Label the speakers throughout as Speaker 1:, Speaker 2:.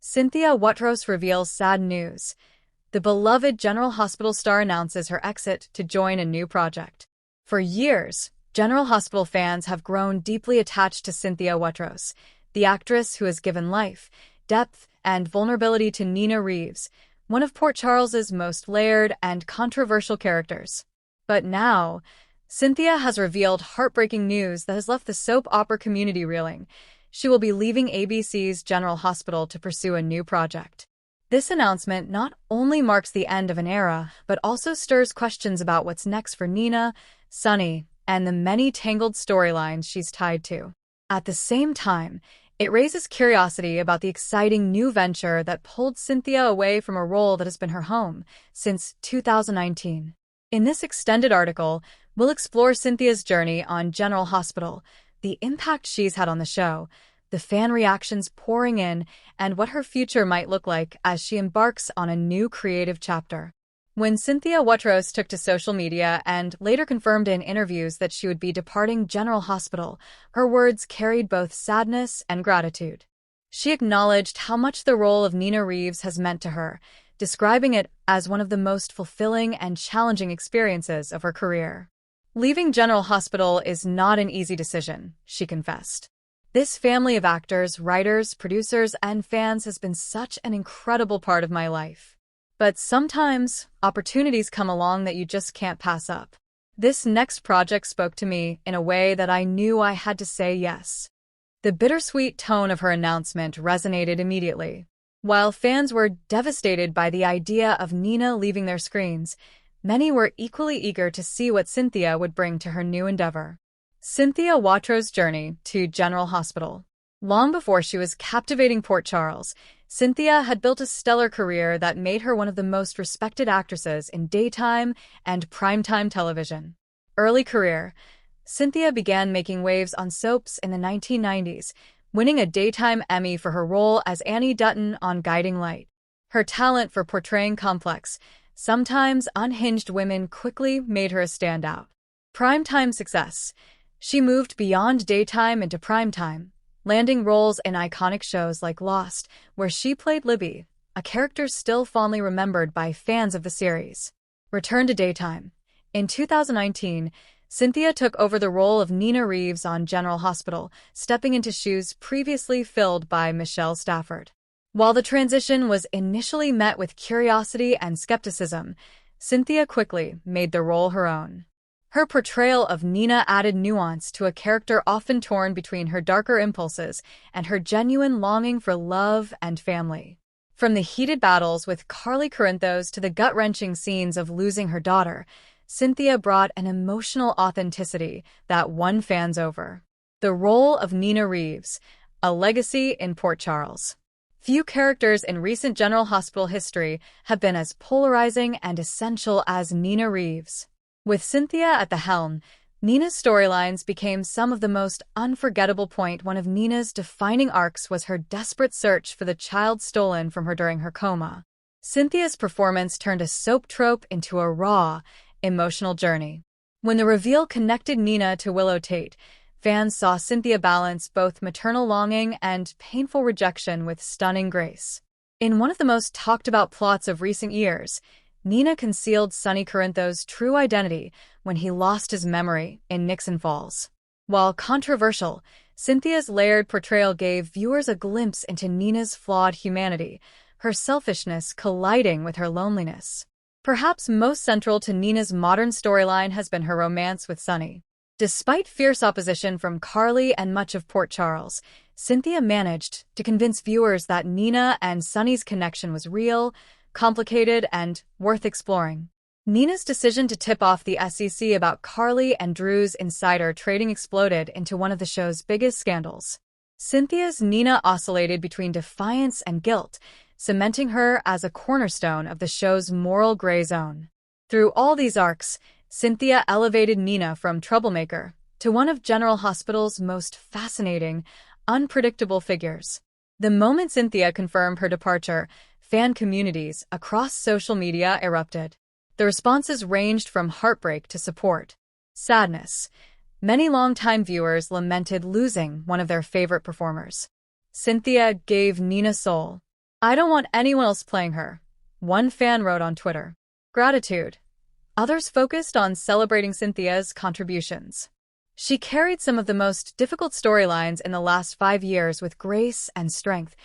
Speaker 1: Cynthia Watros reveals sad news. The beloved General Hospital star announces her exit to join a new project. For years, General Hospital fans have grown deeply attached to Cynthia Watros, the actress who has given life, depth, and vulnerability to Nina Reeves, one of Port Charles's most layered and controversial characters. But now, Cynthia has revealed heartbreaking news that has left the soap opera community reeling. She will be leaving ABC's General Hospital to pursue a new project. This announcement not only marks the end of an era, but also stirs questions about what's next for Nina, Sonny, and the many tangled storylines she's tied to. At the same time, it raises curiosity about the exciting new venture that pulled Cynthia away from a role that has been her home since 2019. In this extended article, we'll explore Cynthia's journey on General Hospital, the impact she's had on the show, the fan reactions pouring in, and what her future might look like as she embarks on a new creative chapter. When Cynthia Watros took to social media and later confirmed in interviews that she would be departing General Hospital, her words carried both sadness and gratitude. She acknowledged how much the role of Nina Reeves has meant to her, describing it as one of the most fulfilling and challenging experiences of her career. Leaving General Hospital is not an easy decision, she confessed. This family of actors, writers, producers, and fans has been such an incredible part of my life. But sometimes, opportunities come along that you just can't pass up. This next project spoke to me in a way that I knew I had to say yes. The bittersweet tone of her announcement resonated immediately. While fans were devastated by the idea of Nina leaving their screens, many were equally eager to see what Cynthia would bring to her new endeavor. Cynthia Watros' journey to General Hospital. Long before she was captivating Port Charles, Cynthia had built a stellar career that made her one of the most respected actresses in daytime and primetime television. Early career. Cynthia began making waves on soaps in the 1990s, winning a Daytime Emmy for her role as Annie Dutton on Guiding Light. Her talent for portraying complex, sometimes unhinged women quickly made her a standout. Primetime success. She moved beyond daytime into primetime, landing roles in iconic shows like Lost, where she played Libby, a character still fondly remembered by fans of the series. Return to daytime. In 2019, Cynthia took over the role of Nina Reeves on General Hospital, stepping into shoes previously filled by Michelle Stafford. While the transition was initially met with curiosity and skepticism, Cynthia quickly made the role her own. Her portrayal of Nina added nuance to a character often torn between her darker impulses and her genuine longing for love and family. From the heated battles with Carly Corinthos to the gut-wrenching scenes of losing her daughter, Cynthia brought an emotional authenticity that won fans over. The role of Nina Reeves, a legacy in Port Charles. Few characters in recent General Hospital history have been as polarizing and essential as Nina Reeves. With Cynthia at the helm, Nina's storylines became some of the most unforgettable. One of Nina's defining arcs was her desperate search for the child stolen from her during her coma. Cynthia's performance turned a soap trope into a raw, emotional journey. When the reveal connected Nina to Willow Tate, fans saw Cynthia balance both maternal longing and painful rejection with stunning grace. In one of the most talked-about plots of recent years, Nina concealed Sonny Corinthos' true identity when he lost his memory in Nixon Falls. While controversial, Cynthia's layered portrayal gave viewers a glimpse into Nina's flawed humanity, her selfishness colliding with her loneliness. Perhaps most central to Nina's modern storyline has been her romance with Sonny. Despite fierce opposition from Carly and much of Port Charles, Cynthia managed to convince viewers that Nina and Sonny's connection was real, complicated, and worth exploring. Nina's decision to tip off the SEC about Carly and Drew's insider trading exploded into one of the show's biggest scandals. Cynthia's Nina oscillated between defiance and guilt, cementing her as a cornerstone of the show's moral gray zone. Through all these arcs, Cynthia elevated Nina from troublemaker to one of General Hospital's most fascinating, unpredictable figures. The moment Cynthia confirmed her departure, fan communities across social media erupted. The responses ranged from heartbreak to support. Sadness. Many longtime viewers lamented losing one of their favorite performers. Cynthia gave Nina soul. "I don't want anyone else playing her," one fan wrote on Twitter. Gratitude. Others focused on celebrating Cynthia's contributions. She carried some of the most difficult storylines in the last 5 years with grace and strength,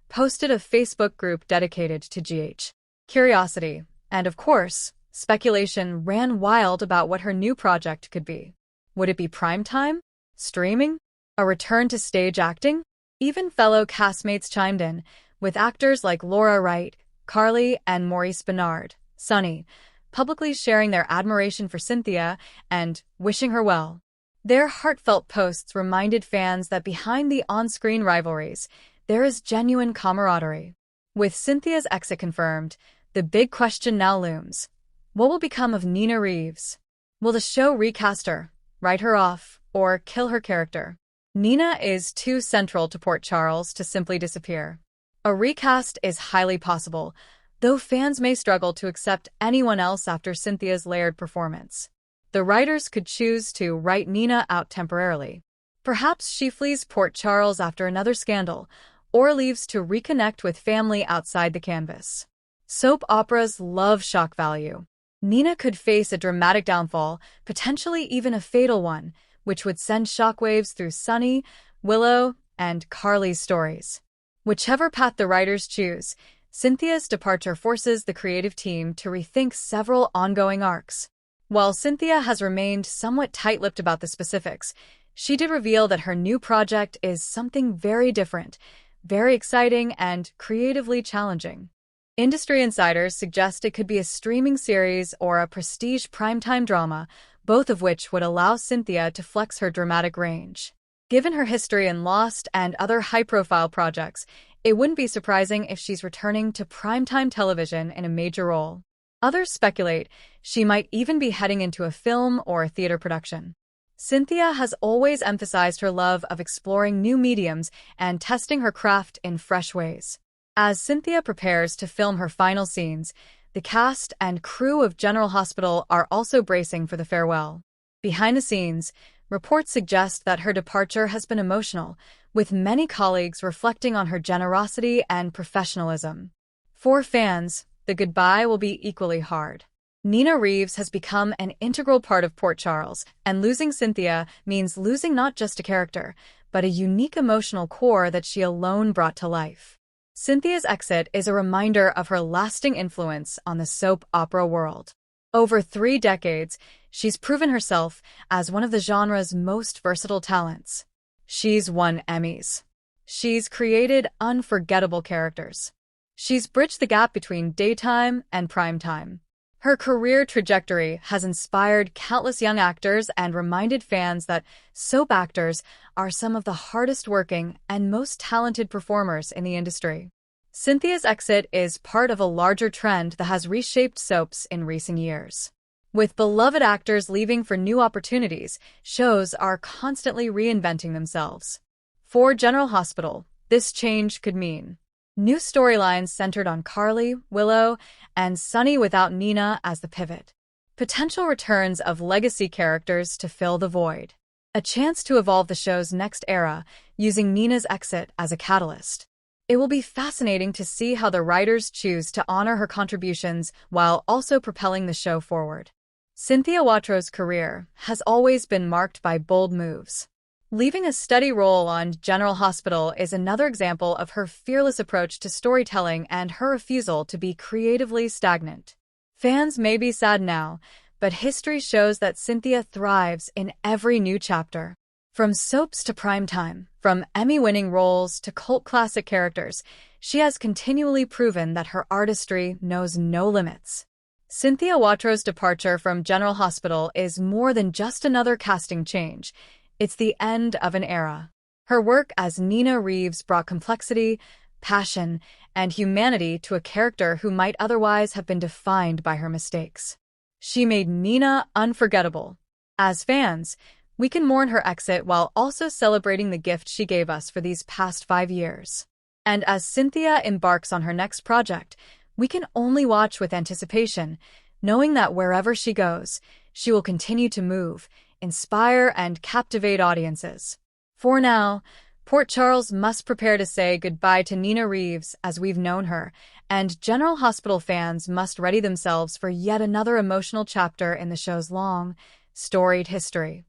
Speaker 1: posted a Facebook group dedicated to GH. Curiosity, and of course, speculation ran wild about what her new project could be. Would it be primetime? Streaming? A return to stage acting? Even fellow castmates chimed in, with actors like Laura Wright, Carly, and Maurice Benard, Sunny, publicly sharing their admiration for Cynthia and wishing her well. Their heartfelt posts reminded fans that behind the on-screen rivalries, there is genuine camaraderie. With Cynthia's exit confirmed, the big question now looms. What will become of Nina Reeves? Will the show recast her, write her off, or kill her character? Nina is too central to Port Charles to simply disappear. A recast is highly possible, though fans may struggle to accept anyone else after Cynthia's layered performance. The writers could choose to write Nina out temporarily. Perhaps she flees Port Charles after another scandal, or leaves to reconnect with family outside the canvas. Soap operas love shock value. Nina could face a dramatic downfall, potentially even a fatal one, which would send shockwaves through Sunny, Willow, and Carly's stories. Whichever path the writers choose, Cynthia's departure forces the creative team to rethink several ongoing arcs. While Cynthia has remained somewhat tight-lipped about the specifics, she did reveal that her new project is something very different, very exciting, and creatively challenging. Industry insiders suggest it could be a streaming series or a prestige primetime drama, both of which would allow Cynthia to flex her dramatic range. Given her history in Lost and other high-profile projects, it wouldn't be surprising if she's returning to primetime television in a major role. Others speculate she might even be heading into a film or a theater production. Cynthia has always emphasized her love of exploring new mediums and testing her craft in fresh ways. As Cynthia prepares to film her final scenes, the cast and crew of General Hospital are also bracing for the farewell. Behind the scenes, reports suggest that her departure has been emotional, with many colleagues reflecting on her generosity and professionalism. For fans, the goodbye will be equally hard. Nina Reeves has become an integral part of Port Charles, and losing Cynthia means losing not just a character, but a unique emotional core that she alone brought to life. Cynthia's exit is a reminder of her lasting influence on the soap opera world. Over 3 decades, she's proven herself as one of the genre's most versatile talents. She's won Emmys. She's created unforgettable characters. She's bridged the gap between daytime and primetime. Her career trajectory has inspired countless young actors and reminded fans that soap actors are some of the hardest-working and most talented performers in the industry. Cynthia's exit is part of a larger trend that has reshaped soaps in recent years. With beloved actors leaving for new opportunities, shows are constantly reinventing themselves. For General Hospital, this change could mean new storylines centered on Carly, Willow, and Sunny without Nina as the pivot. Potential returns of legacy characters to fill the void. A chance to evolve the show's next era using Nina's exit as a catalyst. It will be fascinating to see how the writers choose to honor her contributions while also propelling the show forward. Cynthia Watros' career has always been marked by bold moves. Leaving a steady role on General Hospital is another example of her fearless approach to storytelling and her refusal to be creatively stagnant. Fans may be sad now, but history shows that Cynthia thrives in every new chapter. From soaps to primetime, from Emmy-winning roles to cult classic characters, she has continually proven that her artistry knows no limits. Cynthia Watros' departure from General Hospital is more than just another casting change. It's the end of an era. Her work as Nina Reeves brought complexity, passion, and humanity to a character who might otherwise have been defined by her mistakes. She made Nina unforgettable. As fans, we can mourn her exit while also celebrating the gift she gave us for these past 5 years. And as Cynthia embarks on her next project, we can only watch with anticipation, knowing that wherever she goes, she will continue to move, inspire, and captivate audiences. For now, Port Charles must prepare to say goodbye to Nina Reeves as we've known her, and General Hospital fans must ready themselves for yet another emotional chapter in the show's long, storied history.